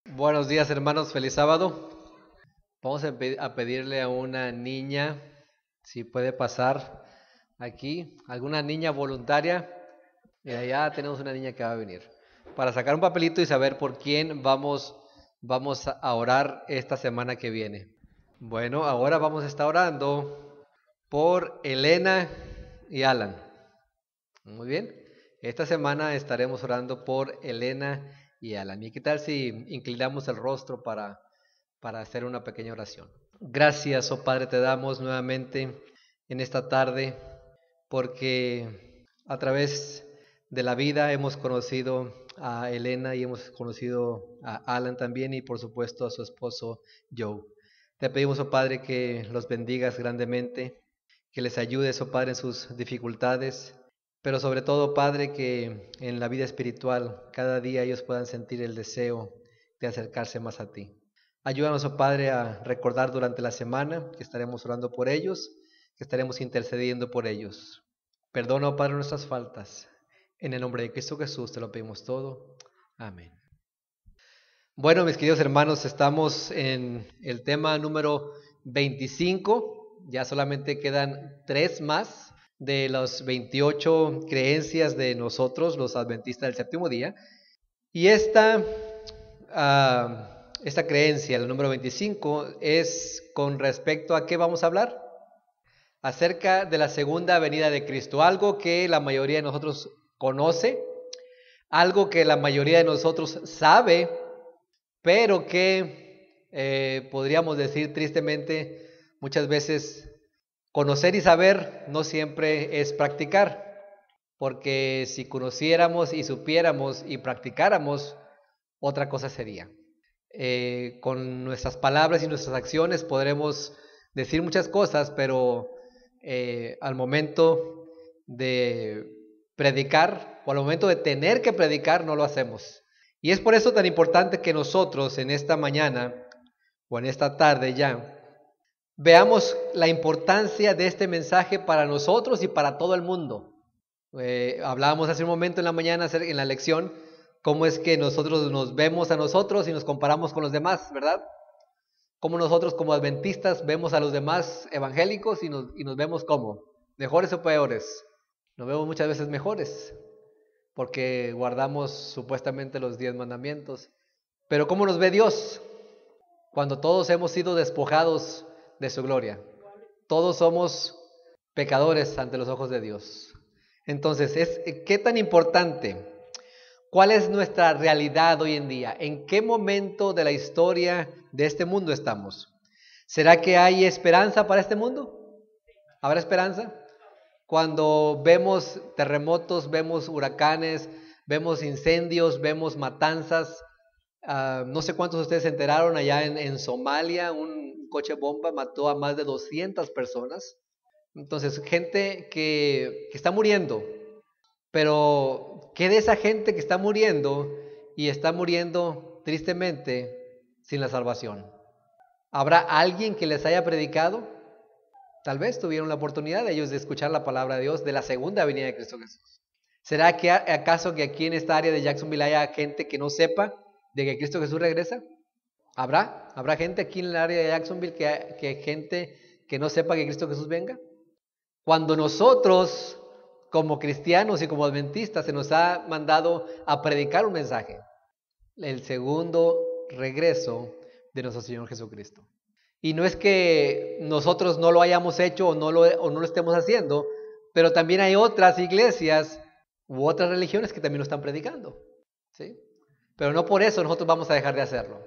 Buenos días, hermanos, feliz sábado. Vamos a pedirle a una niña si puede pasar aquí, alguna niña voluntaria. Mira, ya tenemos una niña que va a venir para sacar un papelito y saber por quién vamos a orar esta semana que viene. Bueno, ahora vamos a estar orando por Elena y Alan. Muy bien. Esta semana estaremos orando por Elena y Alan. ¿Y qué tal si inclinamos el rostro para hacer una pequeña oración? Gracias, oh Padre, te damos nuevamente en esta tarde porque a través de la vida hemos conocido a Elena y hemos conocido a Alan también y por supuesto a su esposo Joe. Te pedimos, oh Padre, que los bendigas grandemente, que les ayudes, oh Padre, en sus dificultades, pero sobre todo, Padre, que en la vida espiritual cada día ellos puedan sentir el deseo de acercarse más a ti. Ayúdanos, oh Padre, a recordar durante la semana que estaremos orando por ellos, que estaremos intercediendo por ellos. Perdona, oh Padre, nuestras faltas. En el nombre de Cristo Jesús te lo pedimos todo. Amén. Bueno, mis queridos hermanos, estamos en el tema número 25. Ya solamente quedan 3 más de las 28 creencias de nosotros, los adventistas del séptimo día. Y esta creencia, el número 25, es con respecto a qué vamos a hablar. Acerca de la segunda venida de Cristo, algo que la mayoría de nosotros conoce, algo que la mayoría de nosotros sabe, pero que podríamos decir tristemente muchas veces conocer y saber no siempre es practicar, porque si conociéramos y supiéramos y practicáramos, otra cosa sería. Con nuestras palabras y nuestras acciones podremos decir muchas cosas, pero al momento de predicar o al momento de tener que predicar no lo hacemos. Y es por eso tan importante que nosotros en esta mañana o en esta tarde ya veamos la importancia de este mensaje para nosotros y para todo el mundo. Hablábamos hace un momento en la mañana en la lección cómo es que nosotros nos vemos a nosotros y nos comparamos con los demás, ¿verdad? Cómo nosotros como adventistas vemos a los demás evangélicos y nos vemos como mejores o peores. Nos vemos muchas veces mejores porque guardamos supuestamente los 10 mandamientos. Pero ¿cómo nos ve Dios cuando todos hemos sido despojados de su gloria? Todos somos pecadores ante los ojos de Dios. Entonces, ¿qué tan importante? ¿Cuál es nuestra realidad hoy en día? ¿En qué momento de la historia de este mundo estamos? ¿Será que hay esperanza para este mundo? ¿Habrá esperanza? Cuando vemos terremotos, vemos huracanes, vemos incendios, vemos matanzas. No sé cuántos de ustedes se enteraron allá en Somalia, un coche bomba mató a más de 200 personas. Entonces, gente que está muriendo. Pero, ¿qué de esa gente que está muriendo y está muriendo tristemente sin la salvación? ¿Habrá alguien que les haya predicado? Tal vez tuvieron la oportunidad de ellos de escuchar la palabra de Dios de la segunda venida de Cristo Jesús. ¿Será que acaso que aquí en esta área de Jacksonville haya gente que no sepa de que Cristo Jesús regresa? ¿Habrá gente aquí en el área de Jacksonville que gente que no sepa que Cristo Jesús venga? Cuando nosotros, como cristianos y como adventistas, se nos ha mandado a predicar un mensaje, el segundo regreso de nuestro Señor Jesucristo. Y no es que nosotros no lo hayamos hecho o no lo estemos haciendo, pero también hay otras iglesias u otras religiones que también lo están predicando, ¿sí? Pero no por eso nosotros vamos a dejar de hacerlo.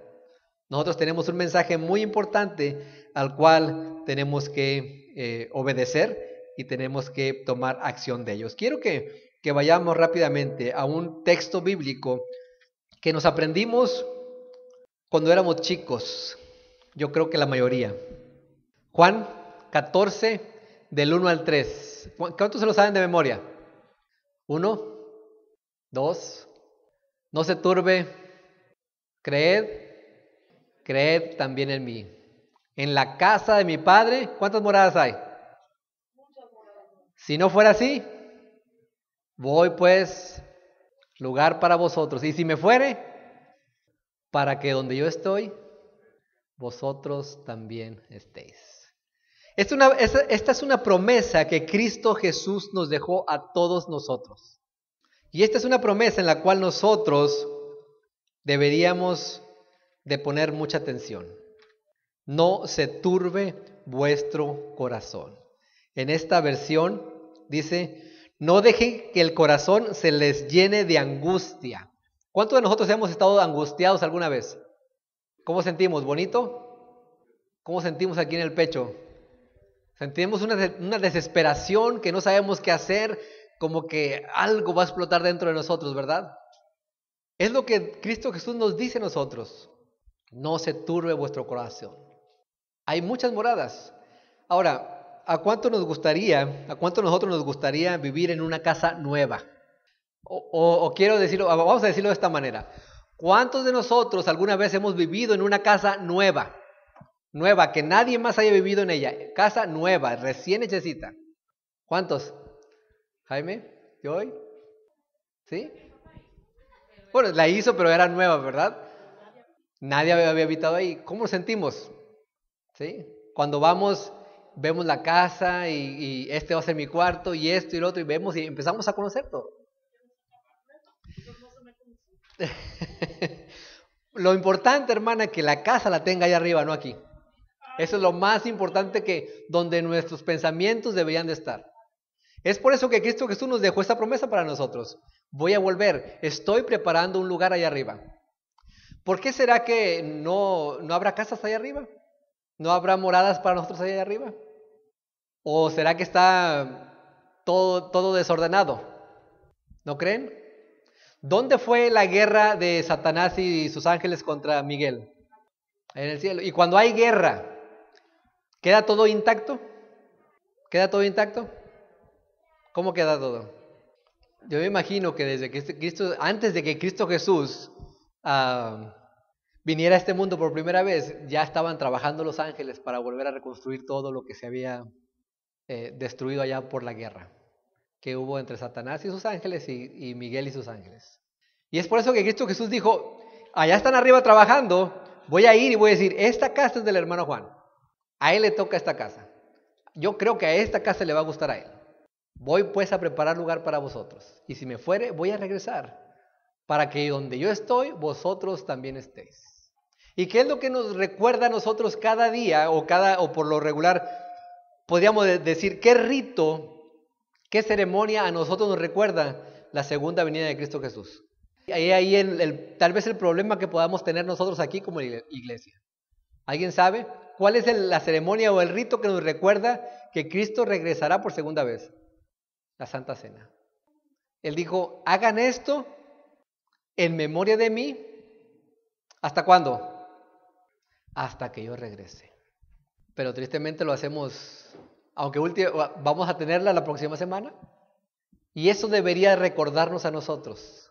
Nosotros tenemos un mensaje muy importante al cual tenemos que obedecer y tenemos que tomar acción de ellos. Quiero que vayamos rápidamente a un texto bíblico que nos aprendimos cuando éramos chicos. Yo creo que la mayoría. Juan 14, del 1 al 3. ¿Cuántos se lo saben de memoria? 1, 2. No se turbe. Creed también en mí. En la casa de mi Padre, ¿cuántas moradas hay? Si no fuera así, voy pues lugar para vosotros. Y si me fuere, para que donde yo estoy, vosotros también estéis. Esta es una promesa que Cristo Jesús nos dejó a todos nosotros. Y esta es una promesa en la cual nosotros deberíamos de poner mucha atención. No se turbe vuestro corazón. En esta versión dice, no dejen que el corazón se les llene de angustia. ¿Cuántos de nosotros hemos estado angustiados alguna vez? ¿Cómo sentimos? ¿Bonito? ¿Cómo sentimos aquí en el pecho? Sentimos una desesperación que no sabemos qué hacer, como que algo va a explotar dentro de nosotros, ¿verdad? Es lo que Cristo Jesús nos dice a nosotros. No se turbe vuestro corazón. Hay muchas moradas. Ahora, ¿a cuánto nosotros nos gustaría vivir en una casa nueva? O quiero decirlo, vamos a decirlo de esta manera. ¿Cuántos de nosotros alguna vez hemos vivido en una casa nueva? Nueva, que nadie más haya vivido en ella. Casa nueva, recién hechecita. ¿Cuántos? Jaime, ¿Joy? ¿Sí? Bueno, la hizo, pero era nueva, ¿verdad? Nadie había habitado ahí. ¿Cómo nos sentimos? ¿Sí? Cuando vamos, vemos la casa y este va a ser mi cuarto y esto y lo otro y vemos y empezamos a conocer todo. Lo importante, hermana, es que la casa la tenga allá arriba, no aquí. Eso es lo más importante, que donde nuestros pensamientos deberían de estar. Es por eso que Cristo Jesús nos dejó esta promesa para nosotros. Voy a volver, estoy preparando un lugar allá arriba. ¿Por qué será que no habrá casas allá arriba? ¿No habrá moradas para nosotros allá arriba? ¿O será que está todo desordenado? ¿No creen? ¿Dónde fue la guerra de Satanás y sus ángeles contra Miguel? En el cielo. Y cuando hay guerra, ¿queda todo intacto? ¿Queda todo intacto? ¿Cómo queda todo? Yo me imagino que antes de que Cristo Jesús viniera a este mundo por primera vez, ya estaban trabajando los ángeles para volver a reconstruir todo lo que se había destruido allá por la guerra que hubo entre Satanás y sus ángeles y Miguel y sus ángeles. Y es por eso que Cristo Jesús dijo, allá están arriba trabajando, voy a ir y voy a decir, esta casa es del hermano Juan, a él le toca esta casa. Yo creo que a esta casa le va a gustar a él. Voy pues a preparar lugar para vosotros, y si me fuere, voy a regresar, para que donde yo estoy, vosotros también estéis. ¿Y qué es lo que nos recuerda a nosotros cada día, o por lo regular, podríamos decir, qué rito, qué ceremonia a nosotros nos recuerda la segunda venida de Cristo Jesús? Ahí tal vez el problema que podamos tener nosotros aquí como iglesia. ¿Alguien sabe cuál es la ceremonia o el rito que nos recuerda que Cristo regresará por segunda vez? La Santa Cena. Él dijo, hagan esto en memoria de mí. ¿Hasta cuándo? Hasta que yo regrese. Pero tristemente lo hacemos, aunque vamos a tenerla la próxima semana. Y eso debería recordarnos a nosotros.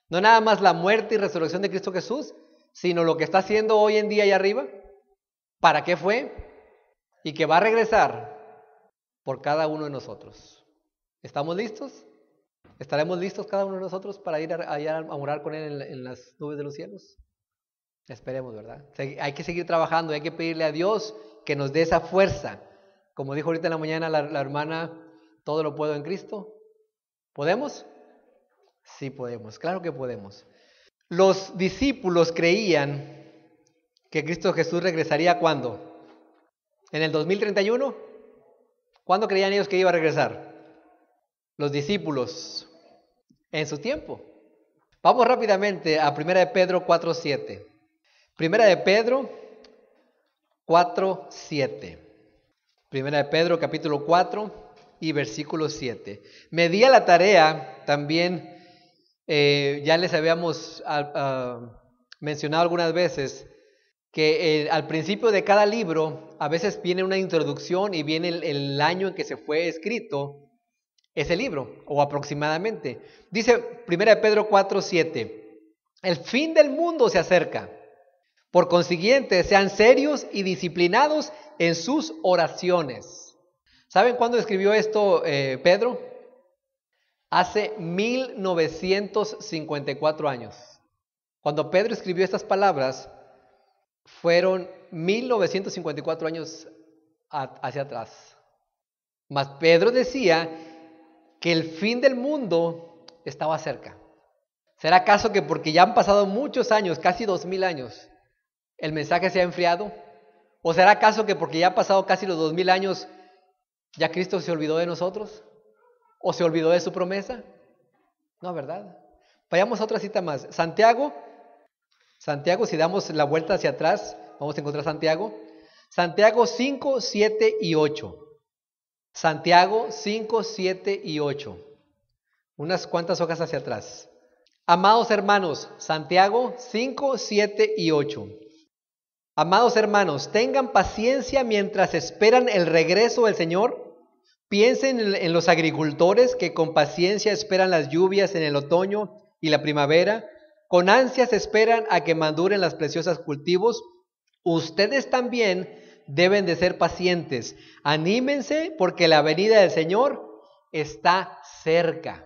No nada más la muerte y resurrección de Cristo Jesús, sino lo que está haciendo hoy en día allá arriba. ¿Para qué fue? Y que va a regresar por cada uno de nosotros. ¿Estamos listos? ¿Estaremos listos cada uno de nosotros para ir allá a morar con Él en las nubes de los cielos? Esperemos, ¿verdad? Hay que seguir trabajando, hay que pedirle a Dios que nos dé esa fuerza. Como dijo ahorita en la mañana la hermana, todo lo puedo en Cristo. ¿Podemos? Sí podemos, claro que podemos. Los discípulos creían que Cristo Jesús regresaría ¿cuándo? ¿En el 2031? ¿Cuándo creían ellos que iba a regresar? Los discípulos, en su tiempo. Vamos rápidamente a 1 de Pedro 4:7. 1 de Pedro 4:7. 1 de Pedro capítulo 4 y versículo 7. Me di a la tarea también, ya les habíamos mencionado algunas veces, que al principio de cada libro a veces viene una introducción y viene el año en que se fue escrito ese libro, o aproximadamente. Dice 1 de Pedro 4:7, el fin del mundo se acerca. Por consiguiente, sean serios y disciplinados en sus oraciones. ¿Saben cuándo escribió esto Pedro? Hace 1954 años. Cuando Pedro escribió estas palabras, fueron 1954 años hacia atrás. Mas Pedro decía que el fin del mundo estaba cerca. ¿Será acaso que porque ya han pasado muchos años, casi 2000 años, el mensaje se ha enfriado? ¿O será acaso que porque ya han pasado casi los 2000 años, ya Cristo se olvidó de nosotros? ¿O se olvidó de su promesa? No, ¿verdad? Vayamos a otra cita más. Santiago, si damos la vuelta hacia atrás, vamos a encontrar Santiago. Santiago 5, 7 y 8. Santiago 5, 7 y 8. Unas cuantas hojas hacia atrás. Amados hermanos, Santiago 5, 7 y 8. Amados hermanos, tengan paciencia mientras esperan el regreso del Señor. Piensen en los agricultores que con paciencia esperan las lluvias en el otoño y la primavera. Con ansias esperan a que maduren las preciosas cultivos. Ustedes también deben de ser pacientes. Anímense porque la venida del Señor está cerca.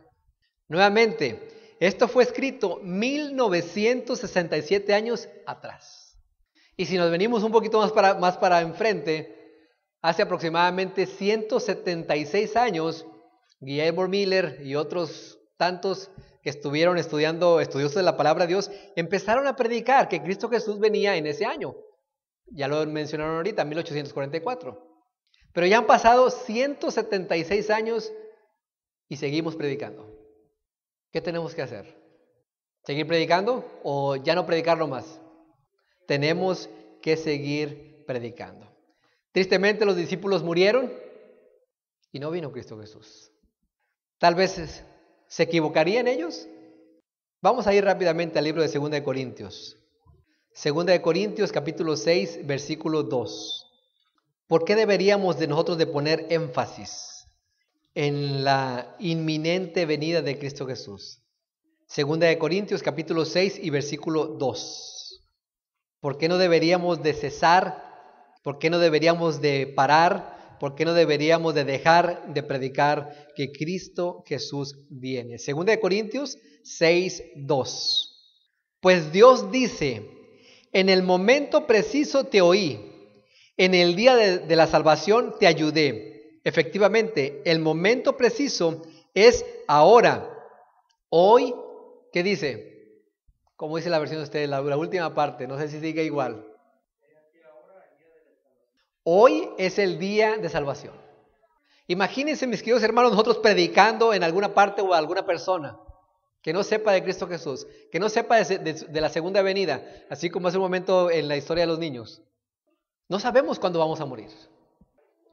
Nuevamente, esto fue escrito 1967 años atrás. Y si nos venimos un poquito más para enfrente, hace aproximadamente 176 años, Guillermo Miller y otros tantos que estuvieron estudiosos de la palabra de Dios, empezaron a predicar que Cristo Jesús venía en ese año. Ya lo mencionaron ahorita, 1844. Pero ya han pasado 176 años y seguimos predicando. ¿Qué tenemos que hacer? ¿Seguir predicando o ya no predicarlo más? Tenemos que seguir predicando. Tristemente los discípulos murieron y no vino Cristo Jesús. Tal vez se equivocarían ellos. Vamos a ir rápidamente al libro de 2 de Corintios. 2 de Corintios capítulo 6 versículo 2. ¿Por qué deberíamos de nosotros de poner énfasis en la inminente venida de Cristo Jesús? 2 de Corintios capítulo 6 y versículo 2. ¿Por qué no deberíamos de cesar? ¿Por qué no deberíamos de parar? ¿Por qué no deberíamos de dejar de predicar que Cristo Jesús viene? 2 de Corintios 6, 2. Pues Dios dice: en el momento preciso te oí, en el día de la salvación te ayudé. Efectivamente, el momento preciso es ahora. Hoy, ¿qué dice? Como dice la versión de ustedes, la última parte, no sé si sigue igual. Hoy es el día de salvación. Imagínense, mis queridos hermanos, nosotros predicando en alguna parte o a alguna persona que no sepa de Cristo Jesús, que no sepa de la segunda venida, así como hace un momento en la historia de los niños. No sabemos cuándo vamos a morir.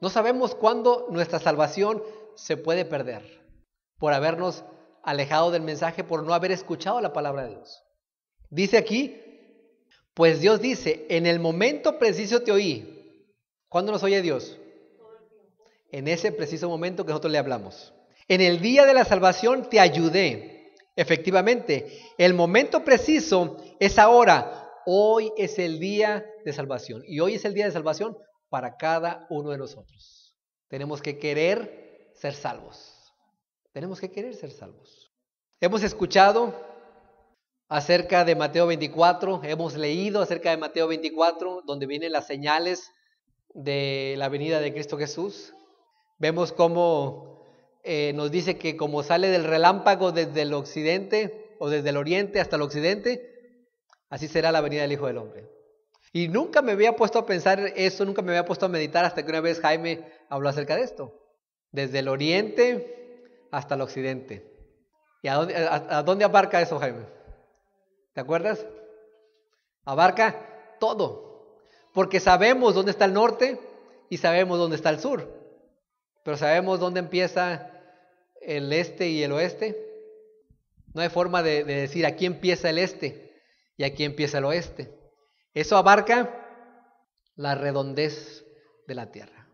No sabemos cuándo nuestra salvación se puede perder por habernos alejado del mensaje, por no haber escuchado la palabra de Dios. Dice aquí, pues Dios dice: en el momento preciso te oí. ¿Cuándo nos oye Dios? En ese preciso momento que nosotros le hablamos. En el día de la salvación te ayudé. Efectivamente, el momento preciso es ahora. Hoy es el día de salvación. Y hoy es el día de salvación para cada uno de nosotros. Tenemos que querer ser salvos. Tenemos que querer ser salvos. Hemos escuchado acerca de Mateo 24. Hemos leído acerca de Mateo 24, donde vienen las señales de la venida de Cristo Jesús. Vemos cómo nos dice que como sale del relámpago desde el occidente o desde el oriente hasta el occidente, así será la venida del Hijo del Hombre. Y nunca me había puesto a pensar eso, nunca me había puesto a meditar hasta que una vez Jaime habló acerca de esto. Desde el oriente hasta el occidente. ¿Y a dónde abarca eso, Jaime? ¿Te acuerdas? Abarca todo. Porque sabemos dónde está el norte y sabemos dónde está el sur. Pero ¿sabemos dónde empieza el este y el oeste? No hay forma de decir aquí empieza el este y aquí empieza el oeste. Eso abarca la redondez de la tierra.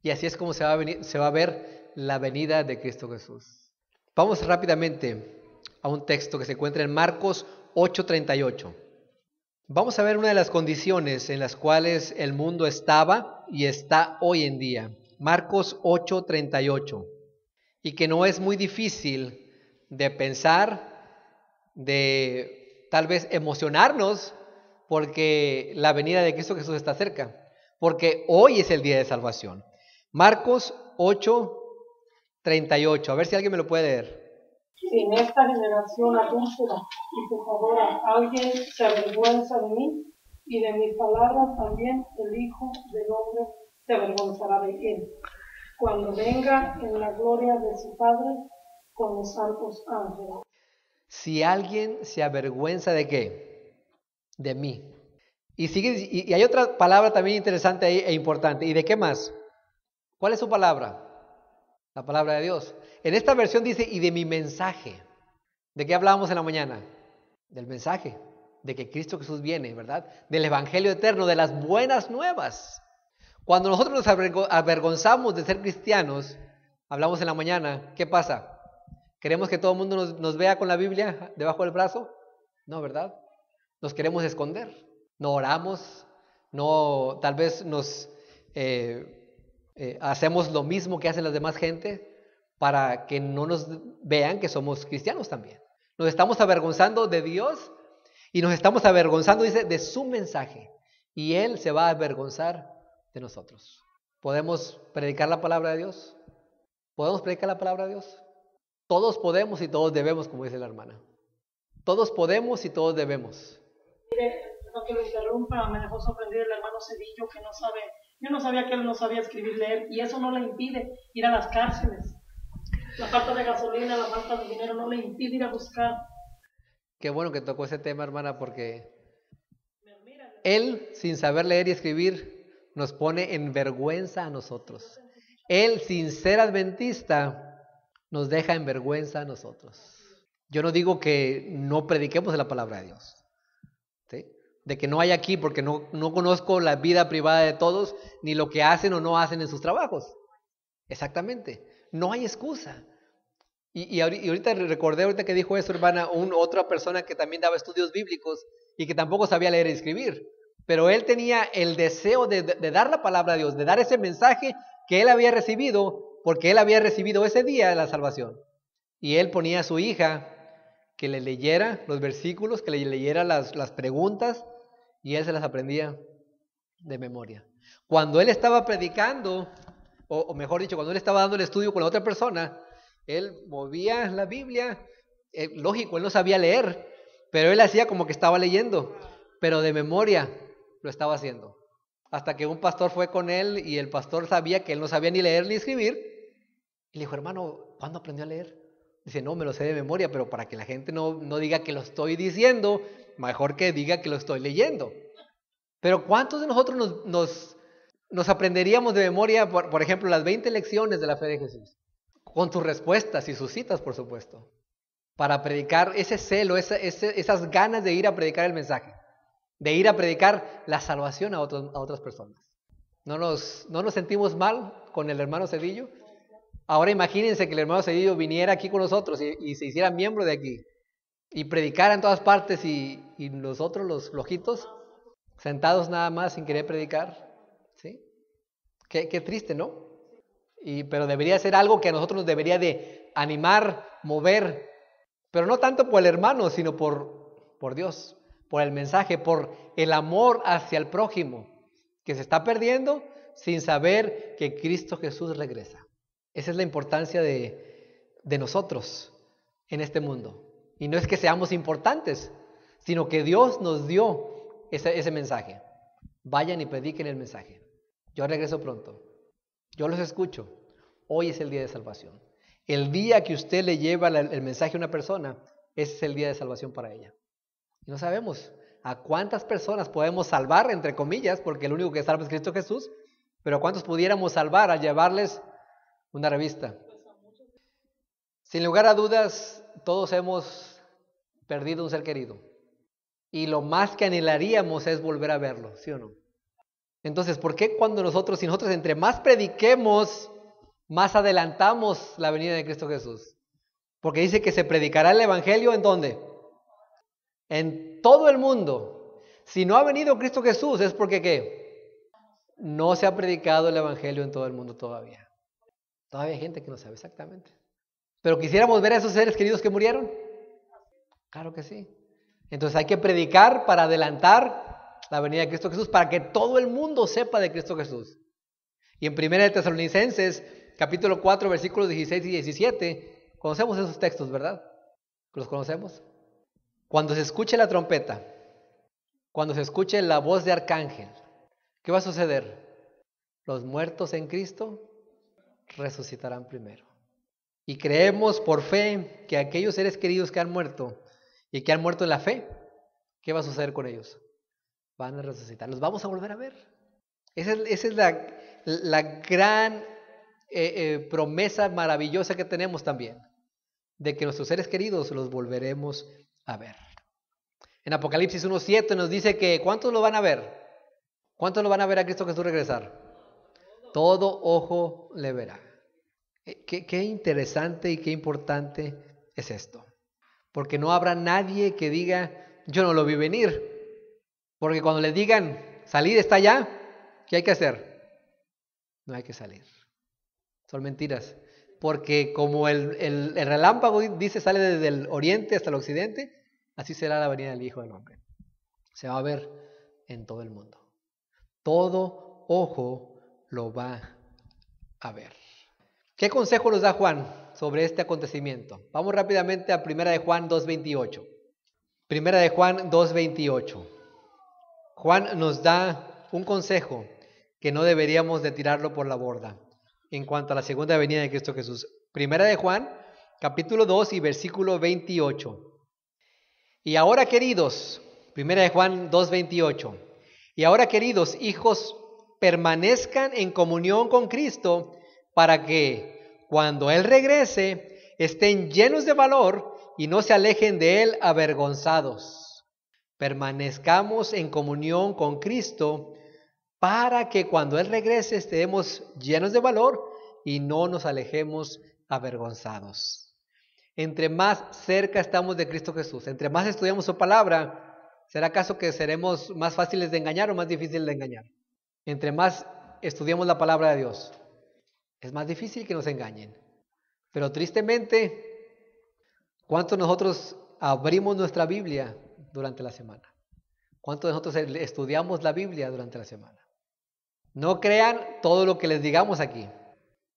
Y así es como se va a ver la venida de Cristo Jesús. Vamos rápidamente a un texto que se encuentra en Marcos 8:38. Vamos a ver una de las condiciones en las cuales el mundo estaba y está hoy en día. Marcos 8:38. Y que no es muy difícil de pensar, de tal vez emocionarnos porque la venida de Cristo Jesús está cerca, porque hoy es el día de salvación. Marcos 8:38, a ver si alguien me lo puede leer. Si en esta generación adúltera y pecadora alguien se avergüenza de mí y de mis palabras, también el Hijo del Hombre se avergonzará de él, cuando venga en la gloria de su Padre con los santos ángeles. Si alguien se avergüenza de qué, de mí. Y sigue, y hay otra palabra también interesante ahí e importante. ¿Y de qué más? ¿Cuál es su palabra? La palabra de Dios. En esta versión dice, y de mi mensaje. ¿De qué hablábamos en la mañana? Del mensaje, de que Cristo Jesús viene, ¿verdad? Del evangelio eterno, de las buenas nuevas. Cuando nosotros nos avergonzamos de ser cristianos, hablamos en la mañana, ¿qué pasa? ¿Queremos que todo el mundo nos vea con la Biblia debajo del brazo? No, ¿verdad? Nos queremos esconder. No oramos, no, tal vez nos hacemos lo mismo que hacen las demás gente para que no nos vean que somos cristianos también. Nos estamos avergonzando de Dios y nos estamos avergonzando, dice, de su mensaje. Y Él se va a avergonzar de nosotros. ¿Podemos predicar la palabra de Dios? ¿Podemos predicar la palabra de Dios? Todos podemos y todos debemos, como dice la hermana. Todos podemos y todos debemos. Mire, no que lo interrumpa, me dejó sorprendido el hermano Cedillo que no sabe, yo no sabía que él no sabía escribir, leer, y eso no le impide ir a las cárceles. La falta de gasolina, la falta de dinero no le impide ir a buscar. Qué bueno que tocó ese tema, hermana, porque Él, sin saber leer y escribir, nos pone en vergüenza a nosotros. Él, sin ser adventista, nos deja en vergüenza a nosotros. Yo no digo que no prediquemos la palabra de Dios, ¿sí? De que no hay aquí, porque no conozco la vida privada de todos, ni lo que hacen o no hacen en sus trabajos. Exactamente, no hay excusa. Y ahorita recordé, ahorita que dijo eso, hermana, otra persona que también daba estudios bíblicos y que tampoco sabía leer y escribir. Pero él tenía el deseo de dar la palabra a Dios, de dar ese mensaje que él había recibido, porque él había recibido ese día de la salvación. Y él ponía a su hija que le leyera los versículos, que le leyera las preguntas, y él se las aprendía de memoria. Cuando él estaba predicando, o mejor dicho, cuando él estaba dando el estudio con la otra persona, él movía la Biblia, lógico, él no sabía leer, pero él hacía como que estaba leyendo, pero de memoria lo estaba haciendo. Hasta que un pastor fue con él y el pastor sabía que él no sabía ni leer ni escribir, y le dijo, hermano, ¿cuándo aprendió a leer? Dice, no, me lo sé de memoria, pero para que la gente no diga que lo estoy diciendo, mejor que diga que lo estoy leyendo. Pero ¿cuántos de nosotros nos aprenderíamos de memoria, por ejemplo, las 20 lecciones de la fe de Jesús? Con sus respuestas y sus citas, por supuesto, para predicar ese celo, esas ganas de ir a predicar el mensaje, de ir a predicar la salvación a otras personas. ¿No nos sentimos mal con el hermano Cedillo? Ahora imagínense que el hermano Cedillo viniera aquí con nosotros y se hiciera miembro de aquí y predicara en todas partes y nosotros los flojitos, sentados nada más sin querer predicar, ¿sí? Qué triste, ¿no? Pero debería ser algo que a nosotros nos debería de animar, mover, pero no tanto por el hermano, sino por Dios, por el mensaje, por el amor hacia el prójimo, que se está perdiendo sin saber que Cristo Jesús regresa. Esa es la importancia de nosotros en este mundo. Y no es que seamos importantes, sino que Dios nos dio ese mensaje. Vayan y prediquen el mensaje. Yo regreso pronto. Yo los escucho. Hoy es el día de salvación. El día que usted le lleva el mensaje a una persona, ese es el día de salvación para ella. Y no sabemos a cuántas personas podemos salvar, entre comillas, porque el único que salva es Cristo Jesús, pero a cuántos pudiéramos salvar al llevarles una revista. Sin lugar a dudas, todos hemos perdido un ser querido. Y lo más que anhelaríamos es volver a verlo, ¿sí o no? Entonces, ¿por qué si nosotros entre más prediquemos, más adelantamos la venida de Cristo Jesús? Porque dice que se predicará el evangelio ¿en dónde? En todo el mundo. Si no ha venido Cristo Jesús es porque ¿qué? No se ha predicado el evangelio en todo el mundo todavía. Todavía hay gente que no sabe exactamente. Pero quisiéramos ver a esos seres queridos que murieron. Claro que sí. Entonces hay que predicar para adelantar la venida de Cristo Jesús, para que todo el mundo sepa de Cristo Jesús. Y en 1 de Tesalonicenses, capítulo 4, versículos 16 y 17, conocemos esos textos, ¿verdad? ¿Los conocemos? Cuando se escuche la trompeta, cuando se escuche la voz de arcángel, ¿qué va a suceder? Los muertos en Cristo resucitarán primero. Y creemos por fe que aquellos seres queridos que han muerto y que han muerto en la fe, ¿qué va a suceder con ellos? Van a resucitar, los vamos a volver a ver. Esa es la gran promesa maravillosa que tenemos también, de que nuestros seres queridos los volveremos a ver. En Apocalipsis 1:7 nos dice que ¿cuántos lo van a ver? ¿Cuántos lo van a ver a Cristo Jesús regresar? Todo ojo le verá. Qué interesante y qué importante es esto. Porque no habrá nadie que diga, yo no lo vi venir. Porque cuando le digan, salid, está allá, ¿qué hay que hacer? No hay que salir. Son mentiras. Porque como el relámpago dice sale desde el oriente hasta el occidente, así será la venida del Hijo del Hombre. Se va a ver en todo el mundo. Todo ojo lo va a ver. ¿Qué consejo nos da Juan sobre este acontecimiento? Vamos rápidamente a 1 de Juan 2:28. 1 de Juan 2:28. Juan nos da un consejo que no deberíamos de tirarlo por la borda en cuanto a la segunda venida de Cristo Jesús. 1 de Juan, capítulo 2 y versículo 28. Y ahora, queridos, 1 de Juan 2:28. Y ahora, queridos hijos, permanezcan en comunión con Cristo, para que cuando Él regrese estén llenos de valor y no se alejen de Él avergonzados. Permanezcamos en comunión con Cristo para que cuando Él regrese estemos llenos de valor y no nos alejemos avergonzados. Entre más cerca estamos de Cristo Jesús, entre más estudiamos su palabra, ¿será acaso que seremos más fáciles de engañar o más difíciles de engañar? Entre más estudiamos la palabra de Dios, es más difícil que nos engañen. Pero tristemente, ¿cuántos de nosotros abrimos nuestra Biblia durante la semana? ¿Cuántos de nosotros estudiamos la Biblia durante la semana? No crean todo lo que les digamos aquí.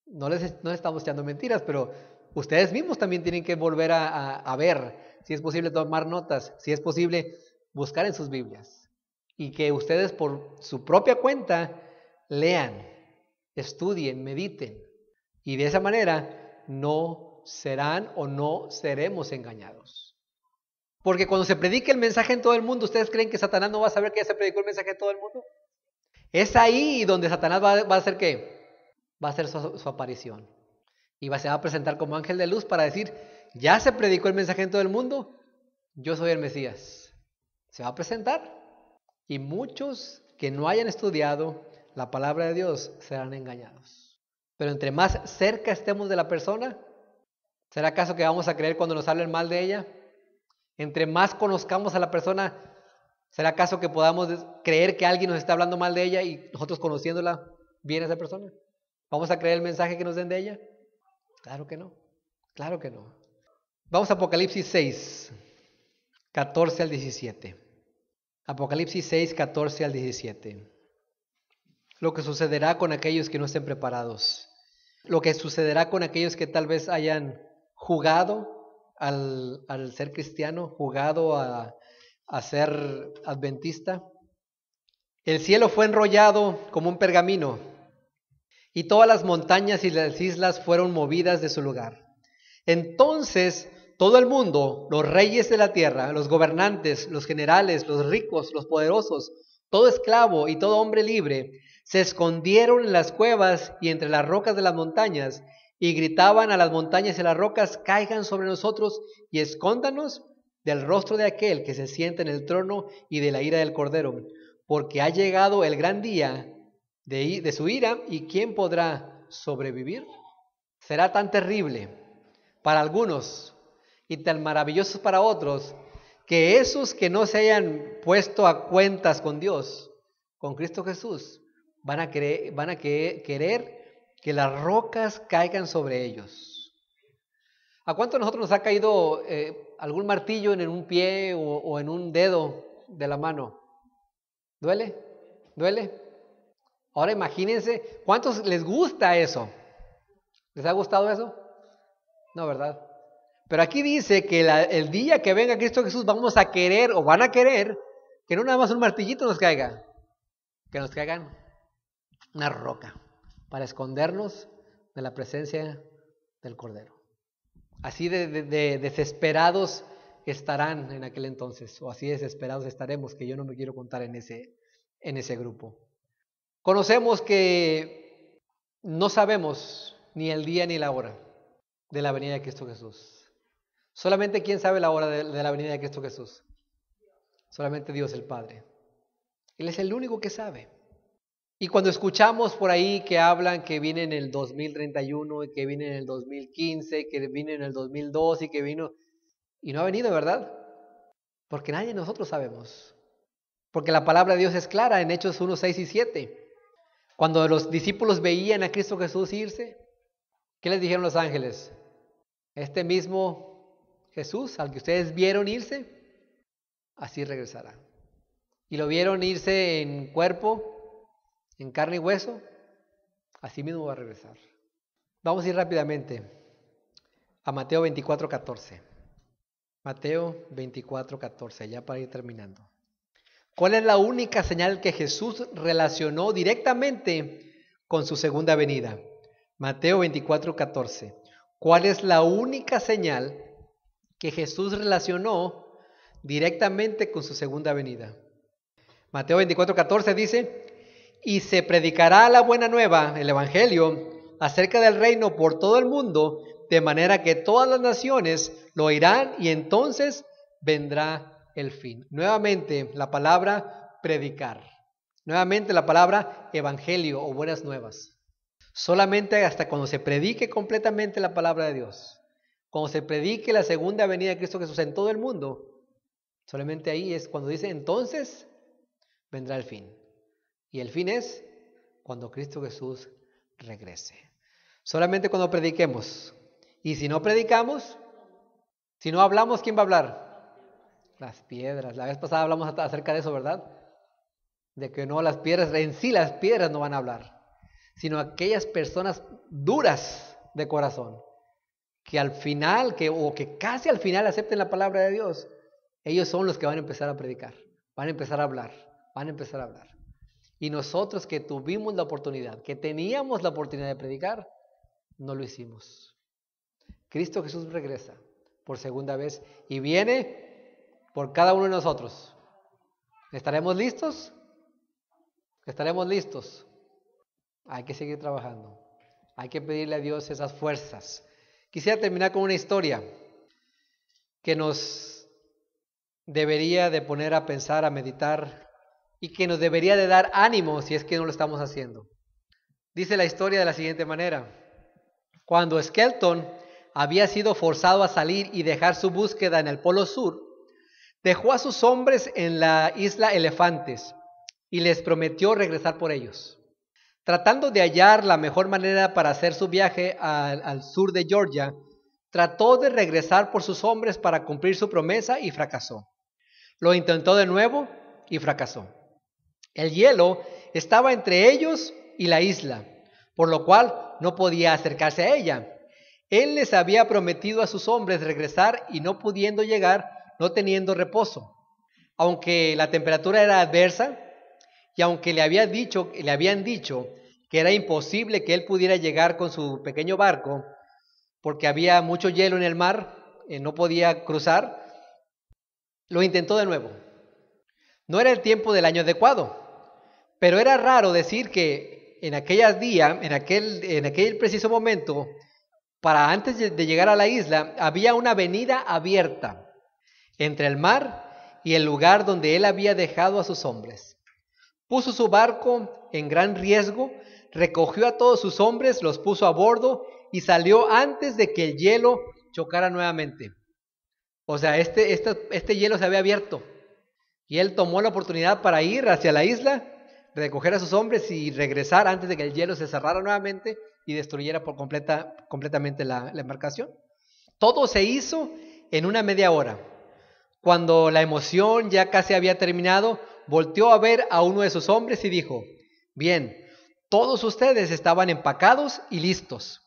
No les estamos echando mentiras, pero ustedes mismos también tienen que volver a ver, si es posible tomar notas, si es posible buscar en sus Biblias. Y que ustedes por su propia cuenta lean, estudien, mediten. Y de esa manera no serán o no seremos engañados. Porque cuando se predica el mensaje en todo el mundo, ¿ustedes creen que Satanás no va a saber que ya se predicó el mensaje en todo el mundo? Es ahí donde Satanás va a hacer ¿qué? Va a hacer su aparición. Y se va a presentar como ángel de luz para decir, ya se predicó el mensaje en todo el mundo, yo soy el Mesías. Se va a presentar. Y muchos que no hayan estudiado la palabra de Dios serán engañados. Pero entre más cerca estemos de la persona, ¿será acaso que vamos a creer cuando nos hablen mal de ella? Entre más conozcamos a la persona, ¿será acaso que podamos creer que alguien nos está hablando mal de ella y nosotros conociéndola bien a esa persona? ¿Vamos a creer el mensaje que nos den de ella? Claro que no, claro que no. Vamos a Apocalipsis 6, 14 al 17. Apocalipsis 6, 14 al 17. Lo que sucederá con aquellos que no estén preparados. Lo que sucederá con aquellos que tal vez hayan jugado al ser cristiano, jugado a ser adventista. El cielo fue enrollado como un pergamino, y todas las montañas y las islas fueron movidas de su lugar. Entonces todo el mundo, los reyes de la tierra, los gobernantes, los generales, los ricos, los poderosos, todo esclavo y todo hombre libre, se escondieron en las cuevas y entre las rocas de las montañas, y gritaban a las montañas y a las rocas, caigan sobre nosotros y escóndanos del rostro de aquel que se sienta en el trono y de la ira del Cordero, porque ha llegado el gran día de su ira, y ¿quién podrá sobrevivir? Será tan terrible para algunos y tan maravilloso para otros, que esos que no se hayan puesto a cuentas con Dios, con Cristo Jesús, van a querer que las rocas caigan sobre ellos. ¿A cuánto de nosotros nos ha caído algún martillo en un pie o en un dedo de la mano? ¿Duele? ¿Duele? Ahora imagínense, ¿cuántos les gusta eso? ¿Les ha gustado eso? No, ¿verdad? Pero aquí dice que el día que venga Cristo Jesús vamos a querer o van a querer que no nada más un martillito nos caiga, que nos caigan una roca para escondernos de la presencia del Cordero. Así de desesperados estarán en aquel entonces, o así desesperados estaremos, que yo no me quiero contar en ese grupo. Conocemos que no sabemos ni el día ni la hora de la venida de Cristo Jesús. Solamente ¿quién sabe la hora de la venida de Cristo Jesús? Solamente Dios el Padre. Él es el único que sabe. Y cuando escuchamos por ahí que hablan que viene en el 2031 y que viene en el 2015, que viene en el 2002 y que vino y no ha venido, ¿verdad? Porque nadie de nosotros sabemos. Porque la palabra de Dios es clara en Hechos 1, 6 y 7. Cuando los discípulos veían a Cristo Jesús irse, ¿qué les dijeron los ángeles? Este mismo Jesús al que ustedes vieron irse, así regresará. Y lo vieron irse en cuerpo, en carne y hueso, así mismo va a regresar. Vamos a ir rápidamente a Mateo 24:14. Mateo 24:14, ya para ir terminando. ¿Cuál es la única señal que Jesús relacionó directamente con su segunda venida? Mateo 24:14. ¿Cuál es la única señal que Jesús relacionó directamente con su segunda venida? Mateo 24:14 dice: y se predicará la buena nueva, el evangelio, acerca del reino por todo el mundo, de manera que todas las naciones lo oirán y entonces vendrá el fin. Nuevamente la palabra predicar. Nuevamente la palabra evangelio o buenas nuevas. Solamente hasta cuando se predique completamente la palabra de Dios, cuando se predique la segunda venida de Cristo Jesús en todo el mundo, solamente ahí es cuando dice entonces vendrá el fin. Y el fin es cuando Cristo Jesús regrese. Solamente cuando prediquemos. Y si no predicamos, si no hablamos, ¿quién va a hablar? Las piedras. La vez pasada hablamos acerca de eso, ¿verdad? De que no, las piedras, en sí las piedras no van a hablar, sino aquellas personas duras de corazón, que al final, o que casi al final acepten la palabra de Dios. Ellos son los que van a empezar a predicar, van a empezar a hablar, van a empezar a hablar. Y nosotros que tuvimos la oportunidad, que teníamos la oportunidad de predicar, no lo hicimos. Cristo Jesús regresa por segunda vez y viene por cada uno de nosotros. ¿Estaremos listos? ¿Estaremos listos? Hay que seguir trabajando. Hay que pedirle a Dios esas fuerzas. Quisiera terminar con una historia que nos debería de poner a pensar, a meditar y que nos debería de dar ánimo si es que no lo estamos haciendo. Dice la historia de la siguiente manera. Cuando Skelton había sido forzado a salir y dejar su búsqueda en el Polo Sur, dejó a sus hombres en la isla Elefantes y les prometió regresar por ellos. Tratando de hallar la mejor manera para hacer su viaje al sur de Georgia, trató de regresar por sus hombres para cumplir su promesa y fracasó. Lo intentó de nuevo y fracasó. El hielo estaba entre ellos y la isla, por lo cual no podía acercarse a ella. Él les había prometido a sus hombres regresar y no pudiendo llegar, no teniendo reposo. Aunque la temperatura era adversa y aunque le habían dicho que era imposible que él pudiera llegar con su pequeño barco porque había mucho hielo en el mar, no podía cruzar, lo intentó de nuevo. No era el tiempo del año adecuado, pero era raro decir que en aquel preciso momento, para antes de llegar a la isla, había una avenida abierta entre el mar y el lugar donde él había dejado a sus hombres. Puso su barco en gran riesgo, recogió a todos sus hombres, los puso a bordo y salió antes de que el hielo chocara nuevamente. O sea, este hielo se había abierto y él tomó la oportunidad para ir hacia la isla, recoger a sus hombres y regresar antes de que el hielo se cerrara nuevamente y destruyera completamente la embarcación. Todo se hizo en una media hora. Cuando la emoción ya casi había terminado, volteó a ver a uno de sus hombres y dijo: bien, todos ustedes estaban empacados y listos.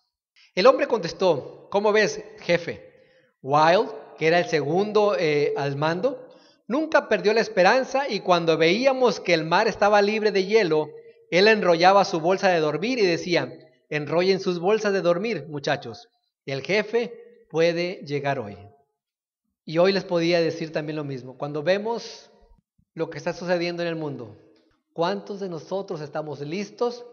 El hombre contestó: ¿cómo ves, jefe? Wild, que era el segundo al mando, nunca perdió la esperanza, y cuando veíamos que el mar estaba libre de hielo, él enrollaba su bolsa de dormir y decía: enrollen sus bolsas de dormir, muchachos. El jefe puede llegar hoy. Y hoy les podía decir también lo mismo. Cuando vemos lo que está sucediendo en el mundo, ¿cuántos de nosotros estamos listos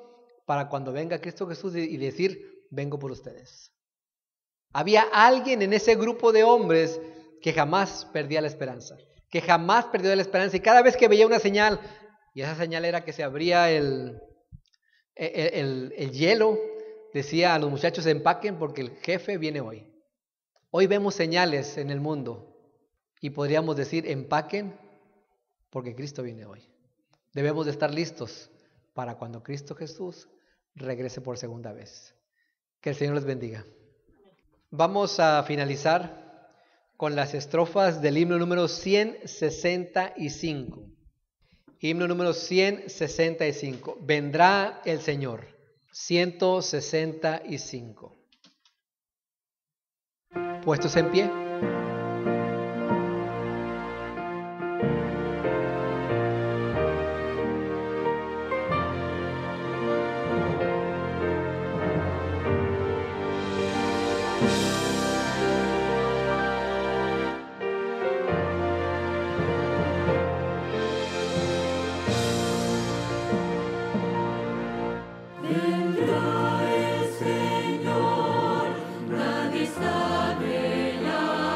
para cuando venga Cristo Jesús y decir: vengo por ustedes? Había alguien en ese grupo de hombres que jamás perdía la esperanza, que jamás perdió la esperanza, y cada vez que veía una señal, y esa señal era que se abría el hielo, decía a los muchachos: empaquen porque el jefe viene hoy. Hoy vemos señales en el mundo y podríamos decir: empaquen porque Cristo viene hoy. Debemos de estar listos para cuando Cristo Jesús regrese por segunda vez. Que el Señor les bendiga. Vamos a finalizar con las estrofas del himno número 165. Himno número 165. Vendrá el Señor. 165. Puestos en pie. Vendrá el Señor, nadie sabe la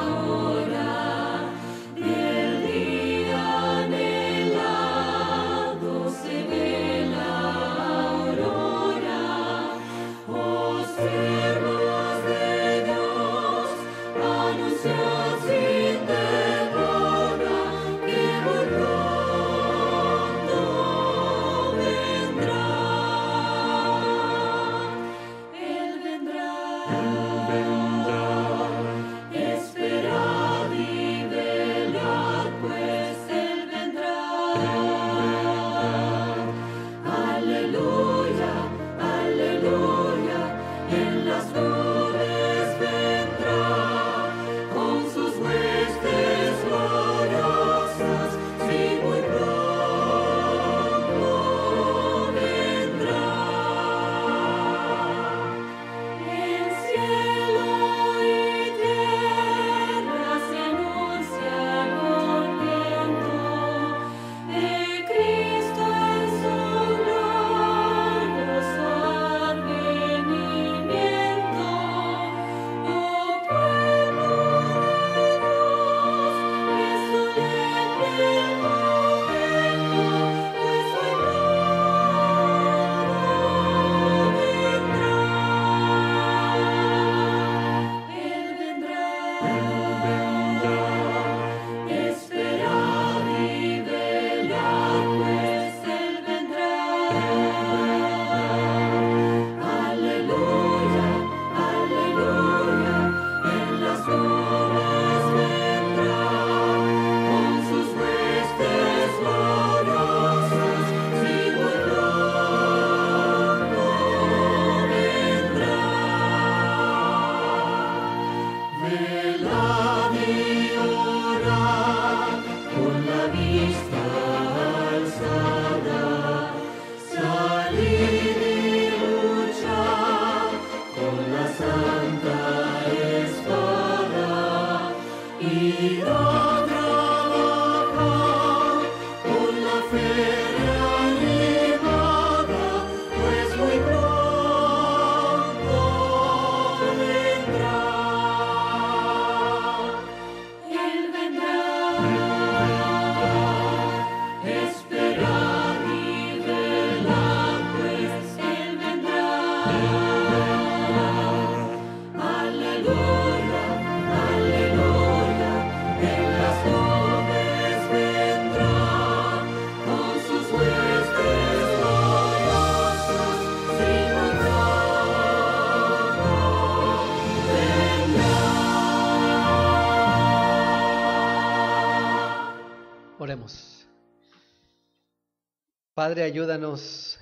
Padre, ayúdanos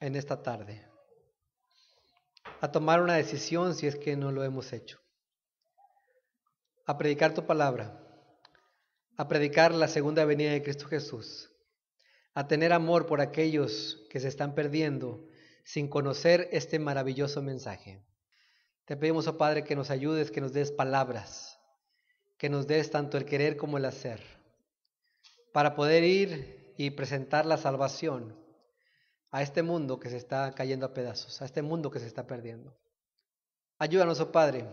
en esta tarde a tomar una decisión si es que no lo hemos hecho, a predicar tu palabra, a predicar la segunda venida de Cristo Jesús, a tener amor por aquellos que se están perdiendo sin conocer este maravilloso mensaje. Te pedimos, oh Padre, que nos ayudes, que nos des palabras, que nos des tanto el querer como el hacer, para poder ir y presentar la salvación a este mundo que se está cayendo a pedazos, a este mundo que se está perdiendo. Ayúdanos, oh Padre,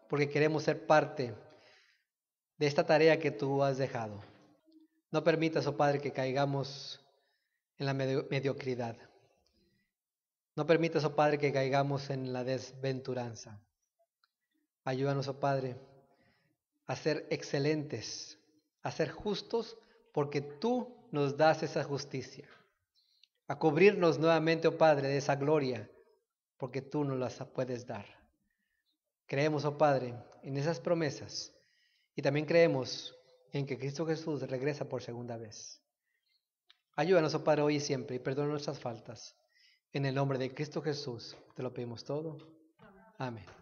porque queremos ser parte de esta tarea que tú has dejado. No permitas, oh Padre, que caigamos en la mediocridad. No permitas, oh Padre, que caigamos en la desventuranza. Ayúdanos, oh Padre, a ser excelentes, a ser justos, porque tú nos das esa justicia. A cubrirnos nuevamente, oh Padre, de esa gloria, porque tú nos las puedes dar. Creemos, oh Padre, en esas promesas y también creemos en que Cristo Jesús regresa por segunda vez. Ayúdanos, oh Padre, hoy y siempre, y perdona nuestras faltas. En el nombre de Cristo Jesús te lo pedimos todo. Amén.